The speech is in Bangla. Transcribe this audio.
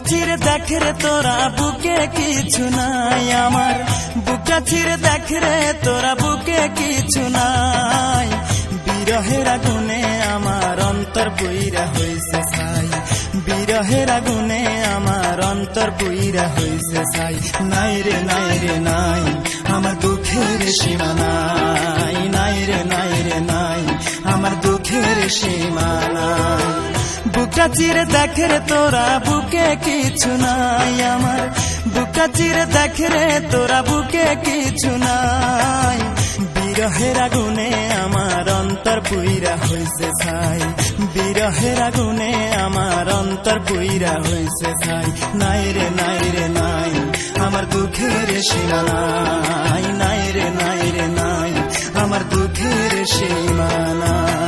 চিরে দেখ রে তোরা বুকে কিছু নাই আমার, বুকটা চিরে দেখ রে তোরা বুকে কিছু নাই। বিরহের আগুনে আমার অন্তর পুইরা হইছে ছাই, বিরহের আগুনে আমার অন্তর পুইরা হইছে ছাই। নাই রে নাই রে নাই আমার দুঃখের সীমা নাই, নাই রে নাই রে নাই আমার দুঃখের সীমা নাই। বুকটা চিরে দেখ রে তোরা বুকে কিছু নাই আমার, বুকটা চিরে দেখ রে তোরা বুকে কিছু নাই। বিরহের আগুনে আমার অন্তর পুইরা হইছে ছাই, বিরহের আগুনে আমার অন্তর পুইরা হইছে ছাই। নাই রে নাই রে নাই আমার দুঃখের সীমা নাই, নাই রে নাই রে নাই আমার দুঃখের সীমা নাই।